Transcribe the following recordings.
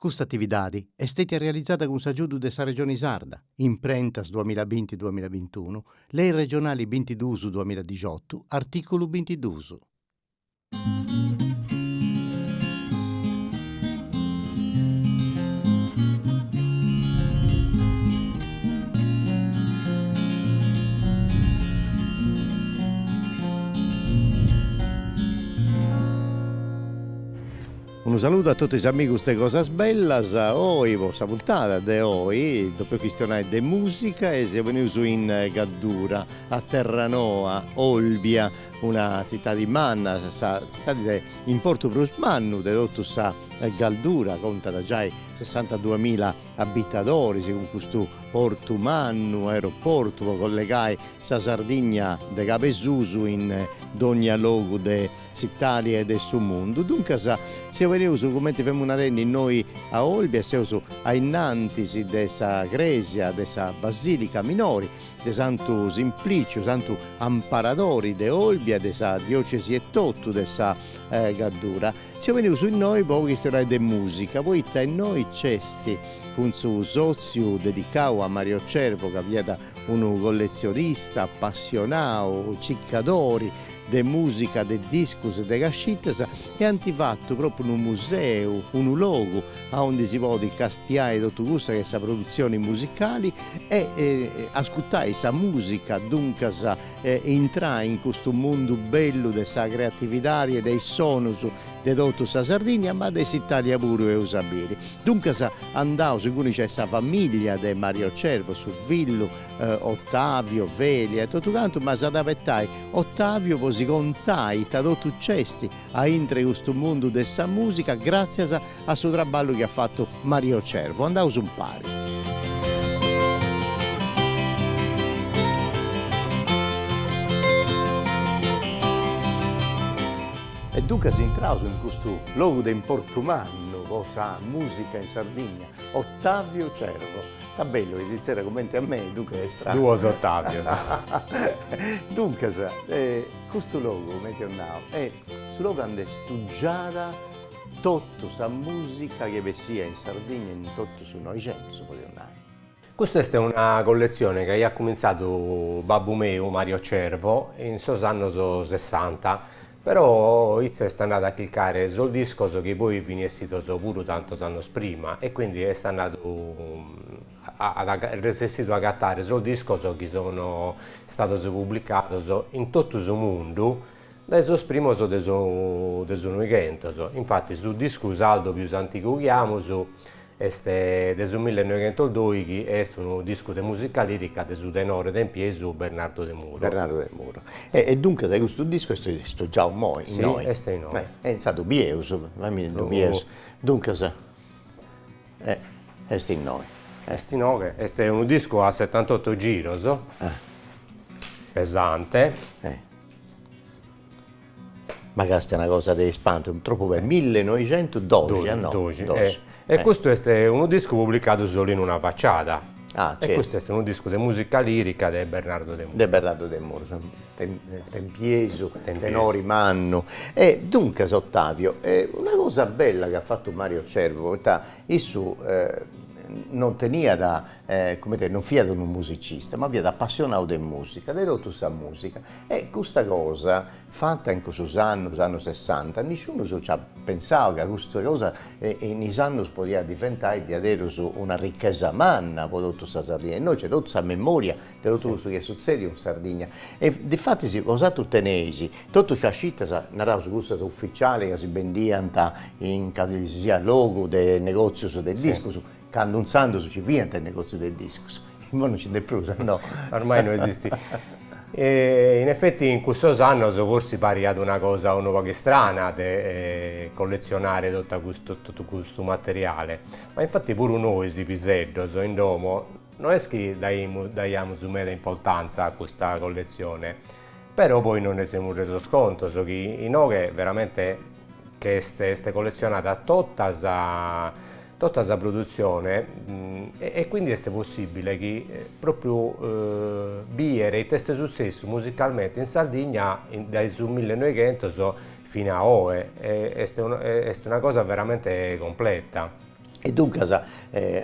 Questa attività è stata realizzata con l'aiuto della Regione Sarda, in Prentas 2020-2021, Lei regionali 22-2018, articolo 22. Un saluto a tutti gli amici de Cosas Bellas. Oggi, questa puntata di oggi, dopo questionare di musica, e siamo venuti in Gaddura, a Terranova, Olbia, una città di Manna, città di importo plus mannu, di tutto sa Galdura, conta da già 62.000 abitatori, con questo porto mannu, aeroporto, collegai sa Sardegna de Capesusu in ogni luogo de città e del suo mondo. Dunque siamo venuti, come ti facciamo una rendi noi a Olbia, siamo ai Nantisi dessa Gresia, dessa Basilica Minori, de Santo Simplicio, Santo Amparadori de Olbia, dessa diocesi e totto dessa Gaddura. Siamo venuti in noi pochi storie di musica, poi tra noi cesti con suo sozio dedicato a Mario Cervo, che è un collezionista, appassionato, ciccadori de musica, de discos, de cascittas, e hanno fatto proprio un museo, un luogo dove si può castiare tutto questo che sono produzioni musicali e ascoltare questa musica, dunque entrare in questo mondo bello della creatività e dei sonus di tutta la Sardegna, ma dell'Italia pure e usabili. Dunque andavo, sicuro c'è questa famiglia di Mario Cervo, su Villo, Ottavio, Velia e tutto quanto, ma se da Ottavio poi si contai da tutto cesti a entrare in questo mondo della musica grazie a suo lavoro che ha fatto Mario Cervo. Andavo su un pari. E dunque si entrava in questo luogo di Portumanno, cosa musica in Sardegna, Ottavio Cervo. Sta bello, di sera commenti a me, dunque è strano. Duos Ottavio. Dunque, questo luogo, come ti andavo, è questo luogo dove è studiata tutta la musica che vi sia in Sardegna in tutto su Novecento, si può dire. Questa è una collezione che ha cominciato Babbo meu, Mario Cervo, in sos anni 60, però è andato a cliccare sul disco che poi venisse pure tanti anni prima e quindi è andato resistito a gattare sul disco che sono stati pubblicati in tutto il mondo dai suoi primi dei suoi weekend. Infatti sul disco saldo più antico che abbiamo è del 1902 che è un disco di musica lirica del tenore d'Empie su Bernardo De Muro. Bernardo De Muro. E dunque da questo disco è già un mo' in sì, noi. È in noi. È stato Bieus, dunque è in noi. Estinove, è un disco a 78 giri, pesante. Ma questa è una cosa di espanto, troppo per 1912, no? 12. E questo è un disco pubblicato solo in una facciata. Certo. E questo è un disco di musica lirica di Bernardo De Muro. De Bernardo De Muro, Tempiesu, tenori mannu. E dunque, Ottavio, una cosa bella che ha fatto Mario Cervo, non tenia non fia di un musicista, ma via da appassionato di musica, di tutta questa musica. E questa cosa, fatta in questi anni 60, nessuno ci ha pensato che questa cosa in anni poteva diventare di avere una ricchezza manna per tutta questa Sardegna. E noi c'è tutta questa memoria di tutto quello che succede in Sardegna. E di fatto si usato tenesi, tutto che uscita narrava su questa ufficiale che si vendiano in caso di sia logo del negozio del disco. Quando un santo ci viene il negozio del disco, ma non ce n'è più, no? Ormai non esiste. In effetti in questo anno forse pare ad una cosa un po' strana di collezionare tutto questo materiale, ma infatti pure noi si piseddo in domo non è che diamo meda importanza a questa collezione, però poi non ne siamo reso conto che in noi veramente che è collezionata tutta la produzione e quindi è possibile che proprio biere i testi successo musicalmente in Sardegna dai sul 1900 fino a oggi è una cosa veramente completa. E dunque,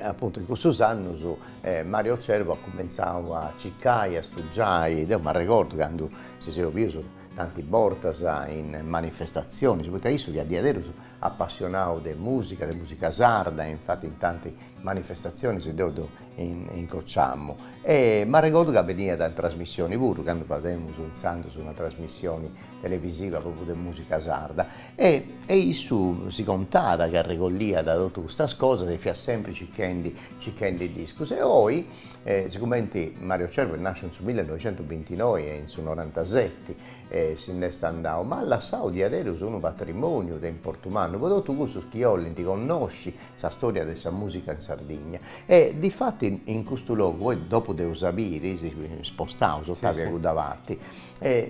appunto, in questo anno Mario Cervo ha cominciato a ciccare, a studiare, ma ricordo quando si sono visto tanti bortas in manifestazioni, soprattutto che a Diadero appassionato di musica sarda, infatti in tante manifestazioni si dove incrociamo. Ma ricordo che veniva da trasmissioni pure, quando facevamo su una trasmissione televisiva proprio di musica sarda, e su si contava che recollia da tutte queste cose, si fa sempre cicchendi discos. E poi, siccome Mario Cervo nasce nel 1929 e in su 97, si ne sta andando, ma la Saudi Adero sono un patrimonio di Portumano, poi tu questo schiolli ti conosci la storia della musica in Sardegna, e di fatti in questo luogo, poi dopo devo sapere, si spostavo, sottavia davanti,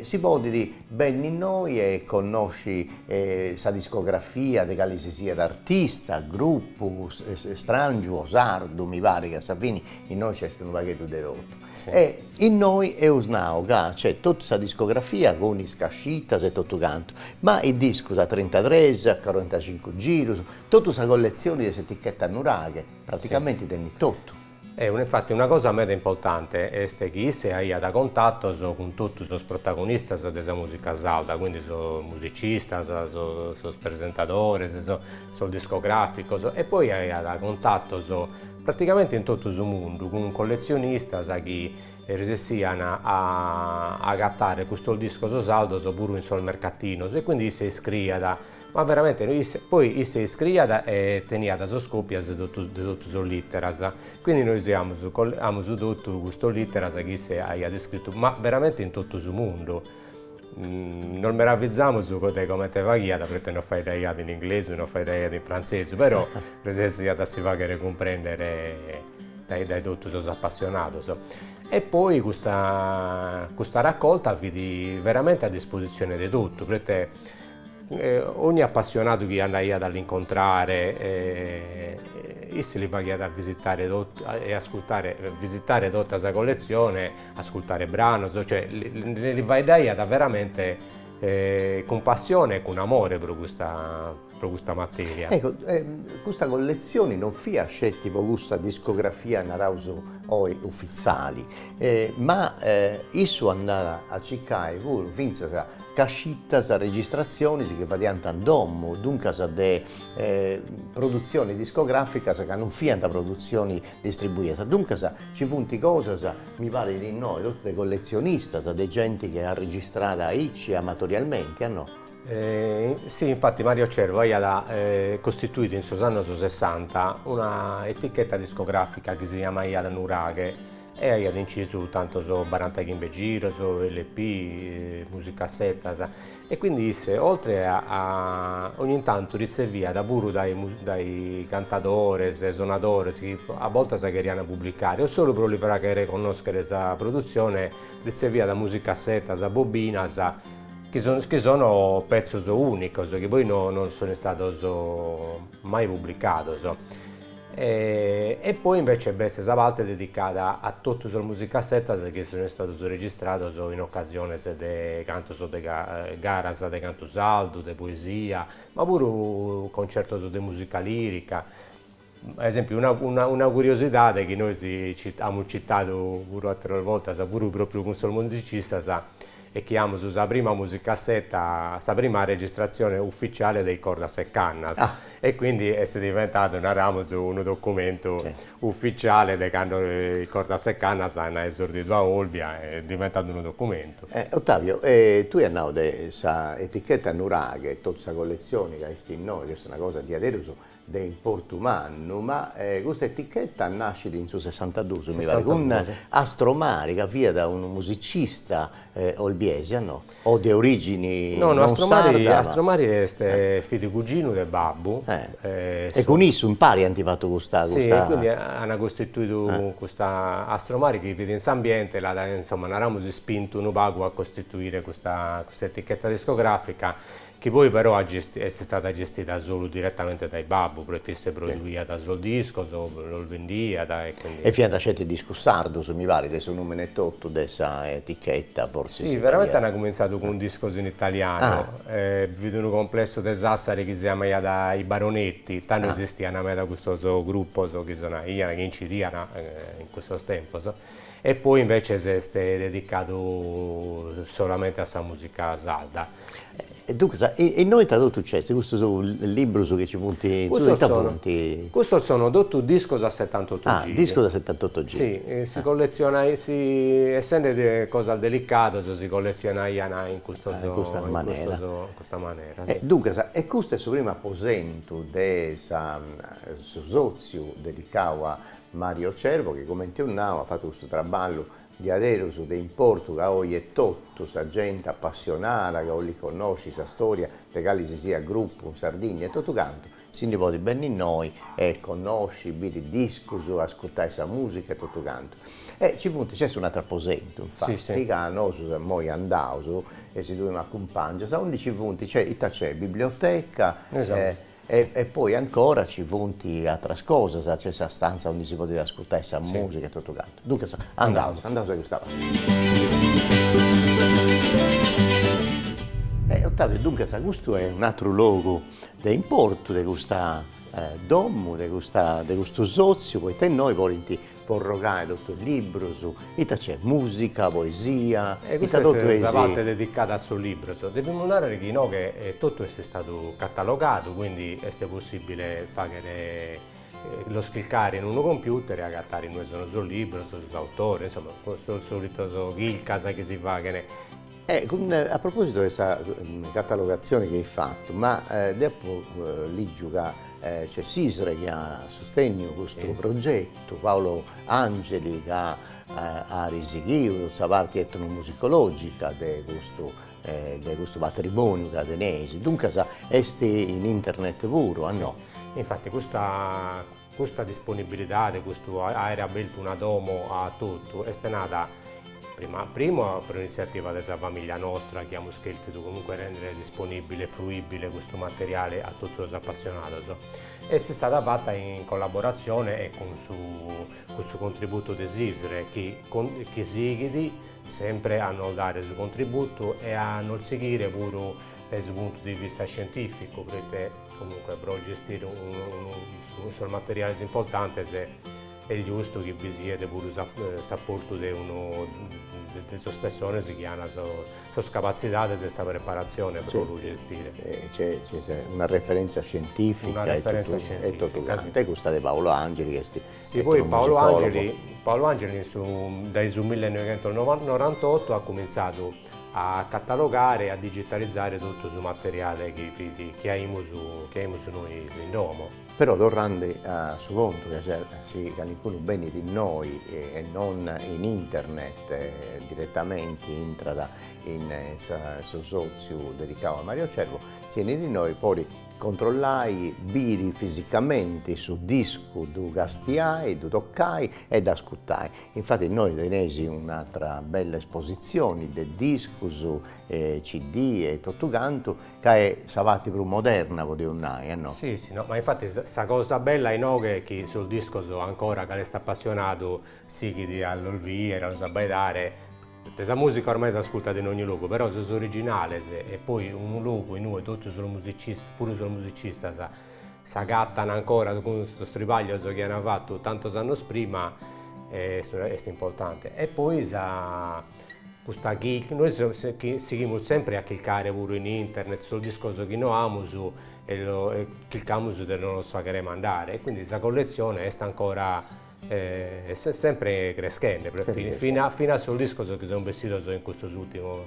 si può dire bene in noi e conosci la discografia di quale si sia d'artista, gruppo, strangio, sardo, mi pare che Savini in noi c'è un pacchetto di rotto. E in noi è usnao, c'è tutta questa discografia con i scascitas e tutto canto, ma il disco da 33, a 45 giri, tutta questa collezione di etichette annuraghe, praticamente tenni tutto. Infatti una cosa molto importante è che se hai da contatto con tutti i protagonisti della musica sarda, quindi sono musicisti, sono presentatori, sono discografici, e poi hai da contatto praticamente in tutto il mondo con collezionisti che riescono a gattare questo disco saldo pure in sul mercatino, e quindi si iscrive. Ma veramente poi si iscrive e teniamo le copie di tutte le lettere, quindi noi abbiamo tutto questo lettera che si ha descritto, ma veramente in tutto il mondo. Non meraviggiamo su come te va guida, perché non fai idea in inglese, non fai idea in francese, però si fa comprendere dai tutti sono appassionati. E poi questa raccolta vedi veramente a disposizione di tutto, perché ogni appassionato che andava dall'incontrare si li va a visitare e ascoltare, visitare tutta questa collezione, ascoltare brani, cioè li vai da veramente con passione e con amore per questa materia. Ecco, questa collezione non fia scelti per questa discografia narauso ufficiali, ma isso andava a cercare pure finza cascittas, registrazioni che vadano a domo, dunque de produzioni discografiche che non fiano produzioni distribuite, dunque ci funti cose, mi pare di noi, tutte le collezioniste, dei gente che ha registrato amatorialmente, no? Sì, infatti Mario Cervo ha costituito in anni 60 una etichetta discografica che si chiama Iada Nuraghe, e ha inciso tanto su Barantaghin Giro, su LP, musicassetta, e quindi oltre a ogni tanto ricevia da pure dai cantatori, suonatori che a volte si queríano pubblicare, o solo per fare conoscere questa produzione, ricevia da musicassetta, da bobina, che sono pezzi unici, che poi non sono stati mai pubblicati. E poi invece questa parte è dedicata a tutte le musicassette che sono state registrate in occasione di canto di gara, di canto saldo, di poesia, ma pure concerto di musica lirica. Ad esempio una curiosità è che noi abbiamo citato pure altre volte, pure proprio con il musicista, e che abbiamo la prima musicassetta, la prima registrazione ufficiale dei Cordas e Cannas, e quindi è diventato un documento ufficiale di quando i Cordas e Cannas hanno esordito a Olbia, è diventato un documento. Ottavio, tu hai andato questa etichetta Nuraghe, tutta questa collezione che hai in noi, che è una cosa di adesso, di Portumano, ma questa etichetta nasce in su 62, mi pare, con Astromari, che via da un musicista olbiese, no? O di origini no, non sarda, Astromari è figlio cugino del babbo. E con isso impari hanno fatto questa... Sì, quindi hanno costituito questa Astromari che vive in questo ambiente, insomma, non abbiamo spinto un pago a costituire questa etichetta discografica, che poi però è stata gestita solo direttamente dai babbu, perché se produvia da sul disco, lo vendia, e quindi... E fino a c'è disco sardo, se mi pare, adesso non me ne tutto dessa etichetta, forse Sì, si veramente parla. hanno cominciato con un disco in italiano, vedo un complesso di Sassari che si chiama dai Baronetti, tanto esisteva da questo gruppo, che sono io, che incidiano in questo tempo, e poi invece si è dedicato solamente a questa musica salda. E dunque, e noi tradotto c'è, questo è il libro su che ci punti, Questo sono tutto disco da 78 giri. Disco da 78 giri. Sì, si colleziona, essendo cosa delicato, si colleziona in questa maniera. Sì. Dunque, e questo è il primo apposento del sozio dedicato a Mario Cervo, che come ti ha fatto questo traballo di adesso su in Portogallo, oggi è tutto, sa gente appassionata, che li conosci, sa storia, perché si sia gruppo in Sardegna e tutto canto, si ne può bene in noi e conosci, vedi discusso, ascoltare questa musica e tutto canto. E ci fu c'è un altro apposento, infatti, che noi andiamo e si doveva accompagnare, sa 11 punti, c'è biblioteca, esatto. E poi ancora ci punti altre cose, c'è questa stanza dove si poteva ascoltare questa musica e tutto canto. Dunque andiamo a questa parte. Ottavio, dunque questo è un altro luogo di importo di questa domo, di questo sozio, poi te noi volenti forrogare tutto il libro su c'è musica, poesia, e questa è la parte dedicata a suo libro. Dobbiamo notare che tutto è stato catalogato, quindi è possibile fare lo scriccare in un computer e agattare noi sono sul libro, sull'autore, insomma, questo solito chilcasa che si fa. A proposito di questa catalogazione che hai fatto, ma dopo lì gioca c'è Sisre che ha sostegno questo progetto, Paolo Angeli che ha risighito questa parte etnomusicologica di questo patrimonio cadenese. Dunque è in internet puro, no? Infatti questa disponibilità di questo aereo aperto una domo a tutto è nata prima per un'iniziativa della famiglia nostra che abbiamo scelto comunque rendere disponibile e fruibile questo materiale a tutti gli appassionati e si è stata fatta in collaborazione e con questo contributo di Sisre che si sempre hanno dare il suo contributo e hanno seguire pure dal punto di vista scientifico perché comunque per gestire un materiale importante se è giusto che vi sia pure il supporto di delle persone che hanno la capacità di questa preparazione per lo gestire. C'è una referenza scientifica. Una referenza scientifica, sì. Te gusta di Paolo Angeli. Sì, poi Paolo Angeli dal 1998 ha cominciato a catalogare e a digitalizzare tutto il materiale che abbiamo noi in domo. Però tornando a su conto che si qualcuno bene di noi e non in internet direttamente entra in suo sozio dedicato a Mario Cervo, si di noi poi controllai biri fisicamente su disco du gastiai, du toccai e da ascoltai. Infatti noi tenesi un'altra bella esposizione del disco su CD e tutto canto che è savati più moderna podionai, no? Sì, no, ma infatti questa cosa bella è no, che sul disco ancora che sta appassionato sì che di all'olviera, lo sa bailare. Questa musica ormai si ascolta in ogni luogo, però se sono originale e poi un luogo in noi tutti sono musicisti, pure sono musicisti, si agattano ancora con questo stripaglio che hanno fatto tanti anni prima, è importante. E poi questa kick, noi seguiamo sempre a cliccare pure in internet sul discorso che noi amiamo e clicchiamo su del non so che mandare, e quindi questa collezione sta ancora sempre crescendo fino a sul disco che sono vestito in questo ultimo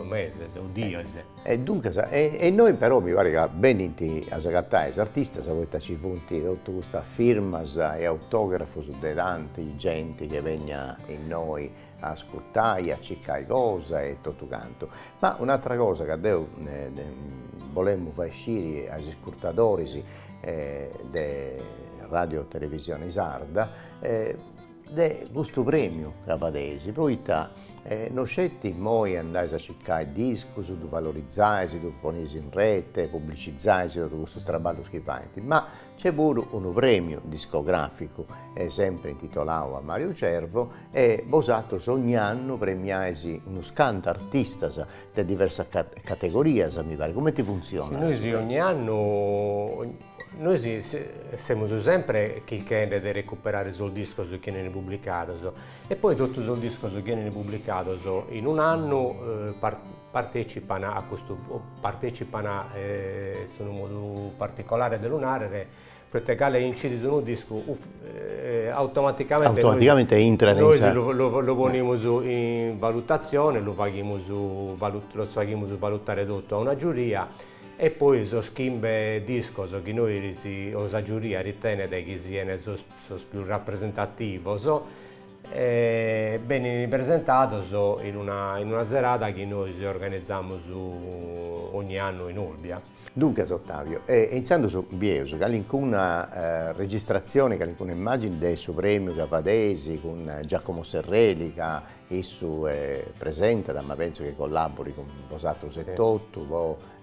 mese, un dio. E dunque, e noi però mi pare che bene a Zagatai, artista, ci punti tutta questa firma e autografo su dei tanti gente che venga in noi a ascoltare, a cercare cose e tutto canto. Ma un'altra cosa che volemmo far uscire agli ascoltatori Radio Televisione Sarda, de questo premio Cavadesi, proita non scetti moi andare a cercare disco, su valorizzare, su ponesi in rete, pubblicizzare tutto questo traballo schifante, ma c'è pure un premio discografico, sempre intitolato a Mario Cervo, e bosato ogni anno premiasi uno scanto artista di diverse categorie, mi pare. Come ti funziona? Sì, noi sì, ogni anno noi sì, siamo sempre chi chiede di recuperare sul disco che viene pubblicato e poi tutto sul disco che viene pubblicato in un anno partecipano a questo in un modo particolare dell'unare perché le incidi di un disco automaticamente noi lo poniamo in valutazione, lo facciamo su valutare tutto a una giuria e poi so schimbe disco che noi la giuria ritiene che siano più rappresentativo ben presentato in una serata che noi organizziamo ogni anno in Olbia. Dunque, Ottavio, iniziando su Bieso, che una registrazione, che un'immagine del suo premio Cavadesi con Giacomo Serrelli, che esso presenta, ma penso che collabori con Bosato 78, sì.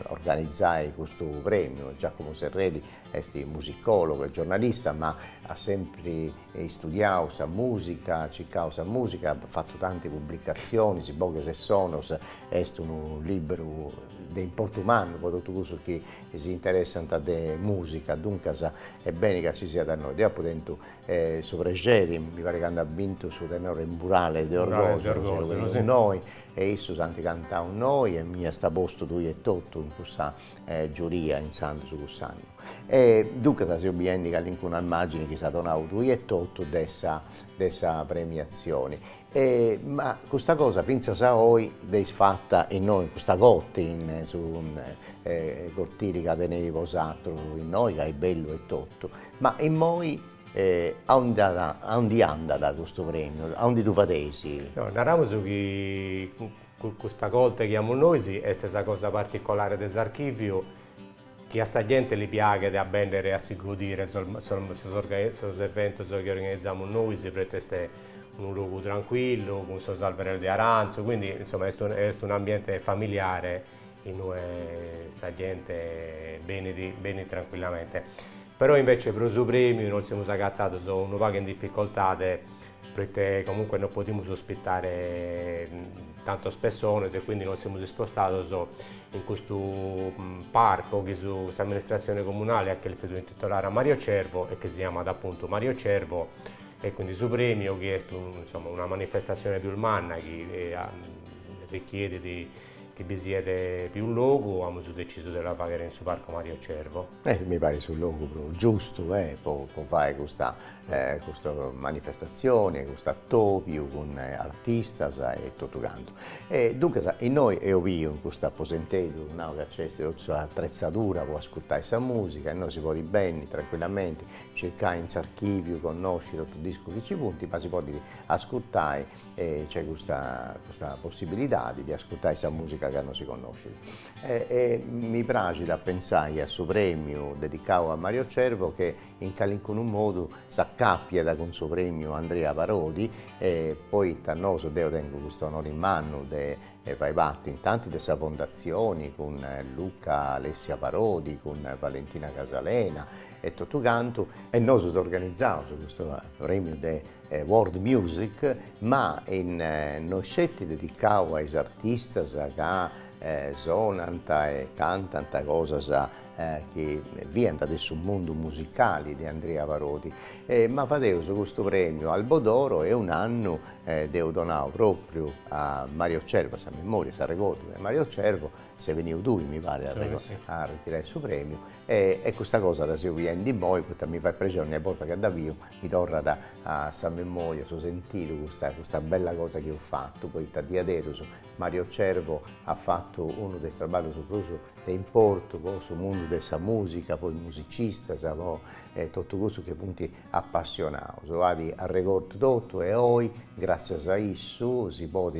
Organizzai questo premio. Giacomo Serrelli è musicologo e giornalista, ma ha sempre studiato la musica, cercato la musica, ha fatto tante pubblicazioni, si boghe se sono, è un libro di importo umano, per tutto questo che si interessano di musica, dunque è bene che ci sia da noi. Dopo dentro Sopregeri, mi pare che hanno vinto su tenore in Burale di Orgoglio, sì. Noi, e esso santi cantano noi, e mi sta posto tu e tutto in questa giuria in Santo su quest'anno. E dunque si obiende che all'interno immagine che si è donato tu e tutto dessa premiazione. Ma questa cosa finza sa oggi è fatta in noi, questa cotte su cortili che tenevi posato in noi, che è bello e tutto, ma in noi a onde anda da questo premio, a onde tu fatesi? No, narramo che questa colta che chiamiamo noi è questa cosa particolare dell'archivio che a sta gente gli piace di appendere a si godere sul evento che organizziamo noi, si preteste un luogo tranquillo, con suo salverello di aranzo, quindi insomma è un ambiente familiare in cui sta gente bene tranquillamente. Però invece per il premio noi siamo agattati su un po' in difficoltà perché comunque non potremo ospitare tanto persone e quindi non siamo spostati in questo parco che su questa amministrazione comunale che è il titolare a Mario Cervo e che si chiama appunto Mario Cervo. E quindi su premio che è una manifestazione più umana che richiede che vi siete più un luogo, abbiamo deciso di fare in su parco Mario Cervo. Mi pare sul luogo giusto per fare questa manifestazione, questa topio con artisti e tutto quanto. Dunque noi in questo apposenteto, che c'è questa attrezzatura per ascoltare questa musica e noi si può di bene, tranquillamente, cercare in archivio, conoscere tutto il disco che ci punti, ma si può ascoltare, c'è questa possibilità di ascoltare questa musica che non si conosce. Mi piace da pensare a questo premio dedicato a Mario Cervo che in qualunque modo si accappia da con suo premio Andrea Parodi e poi tannoso Deo tengo questo onore in mano fai parte in tante delle sue fondazioni con Luca Alessia Parodi, con Valentina Casalena e tutto canto e noi siamo organizzati su questo premio di World Music, ma noi scetti dedicato ai artisti che suonano e cantano cose che viene da questo mondo musicale di Andrea Parodi. Ma facevo su questo premio al Bodoro e un anno devo donare proprio a Mario Cervo, a memoria, si ricorda di Mario Cervo, se venivo tu mi pare a ritirare il suo premio e questa cosa da se viene di voi, mi fa piacere ogni volta che da via mi torna a sa memoria, so sentito questa bella cosa che ho fatto, poi da diadero Mario Cervo ha fatto uno dei traballi te importo, poi sul mondo della musica, poi musicista, poi tutto questo che punti appassionato. Vadi a ricordo tutto e poi, grazie a isso, si può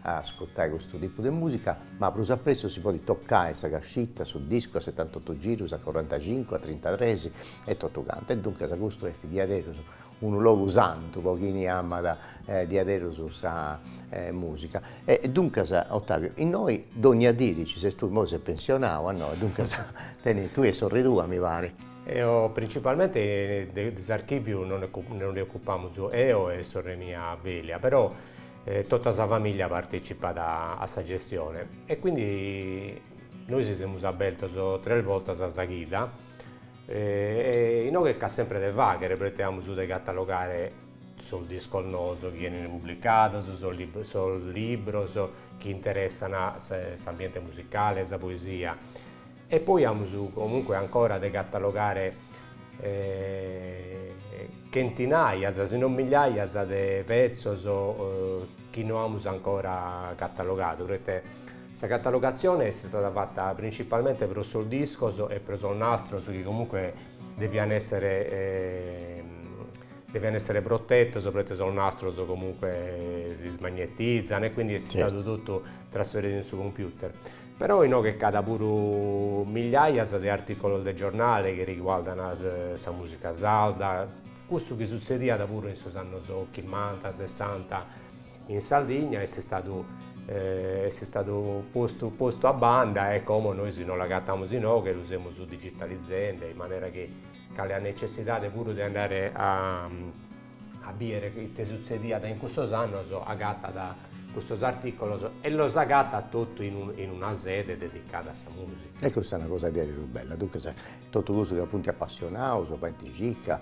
ascoltare questo tipo di musica, ma più presto si può toccare questa cascita sul disco a 78 giri, a 45, a 33 e tutto canto. E dunque questo è di adesso un luogo santo, pochini ama di adesso su questa musica. E dunque, Ottavio, in noi dogna dirici, se tu mo sei pensionato, a noi, dunque, tu e sorridua, mi pare. Principalmente dell'archivio non ne occupiamo io e sorella mia Velia, però tutta la famiglia partecipa a questa gestione e quindi noi ci siamo aperti 3 volte a Saghida e noi che sempre del vaghe prettiamo su di catalogare sul disco noso che viene pubblicato, sul libro, chi interessa l'ambiente musicale, la poesia e poi abbiamo comunque ancora da catalogare centinaia, se non migliaia di pezzi che non abbiamo ancora catalogato. Questa catalogazione è stata fatta principalmente per il disco e per il nastro che comunque devono essere protetto, soprattutto sul nastro comunque si smagnetizzano e quindi è stato tutto trasferito sul computer. Però no che cada pure migliaia di articoli del giornale che riguardano la musica salda, questo che succedeva pure in anni 50, 60 in Sardegna e è stato posto a banda e come noi se non la gattiamo che lo usiamo su digitalizzando in maniera che la necessità pure di andare a vedere che succedeva in questo anno agatta da questi articoli e lo agatta tutto in una sede dedicata a questa musica. E questa è una cosa di più bella, dunque tutto questo che appunto è appassionato, so quanti cicca,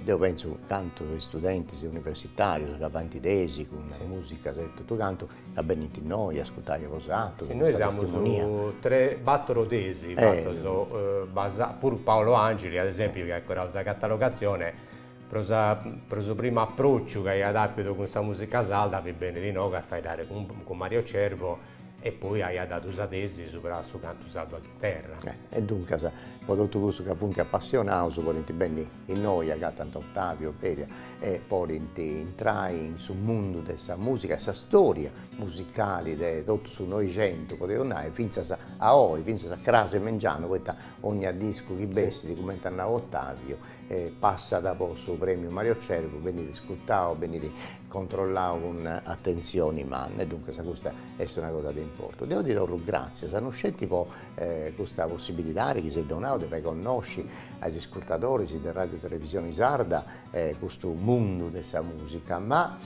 io penso tanto ai studenti universitari, so quanti tesi con musica, tutto canto, va bene in noi, ascoltare vosato, sì, noi siamo su 4 tesi, pur Paolo Angeli ad esempio che ha curato la catalogazione, per il primo approccio che hai dato con questa musica salda, va bene di no che fai dare con Mario Cervo e poi hai dato la tesi su canto saldo a chitarra. E dunque, tutto questo che appunto è appassionato, volete bene in noi, a tanto Ottavio, Peria, e poi entrare sul mondo della musica, questa storia musicale, di tutto su noi 100, potete andare, fino a oggi, fino a Crase Mengiano, ogni disco che bessi, di come hanno Ottavio, passa dopo sul premio Mario Cervo, venite ascoltato, venite controllato con attenzione, man, e dunque questa è una cosa di importo. Devo dire loro grazie, hanno scelto questa possibilità che si è donato di riconoscere agli ascoltatori di radio e televisione sarda questo mondo della musica, ma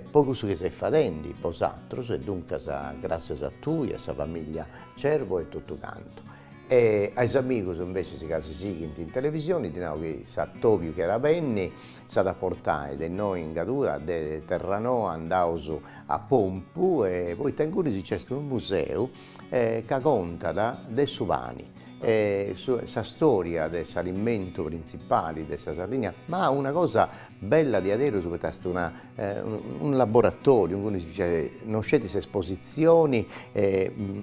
poco su che si fa dentro, pos'altro, e dunque grazie a tu e a famiglia Cervo e tutto canto. E ai amici invece si seguono in televisione, di che Tovio che era Benni, stata portare da noi in Gadura, da Terranò, andavo a Pompu e poi Tenguri c'è un museo che conta dei Suvani. Questa storia dell'alimento principale della Sardegna, ma una cosa bella di adesso è un laboratorio, non c'è queste esposizioni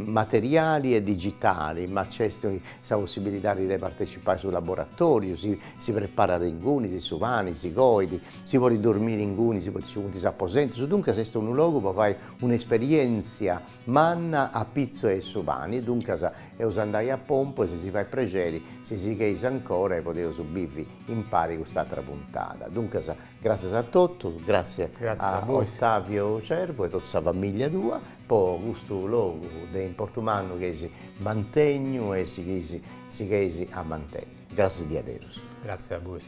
materiali e digitali, ma c'è questa possibilità di partecipare sul laboratorio, si prepara ringuni, si suvani, si goidi, si può dormire in guni, si può si apposenti, dunque è un luogo per fare un'esperienza manna a pizzo e suvani, dunque è usare a pompo e se si fa i pregeri, se si chiesa ancora e potete subirvi impari quest'altra puntata. Dunque, grazie a tutti, grazie a Ottavio Cervo e tutta la famiglia tua, poi questo luogo di Portumano che si mantengono e si chiesi a mantenere. Grazie di adesso. Grazie a voi.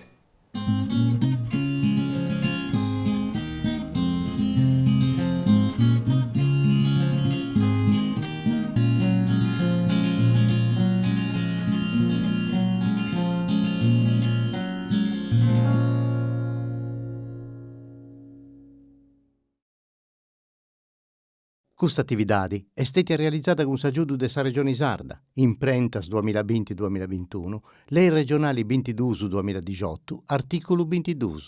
Questa attività è stata realizzata con l'aiuto della Regione Sarda, Imprentas 2020-2021, Lei Regionali 22-2018, articolo 22.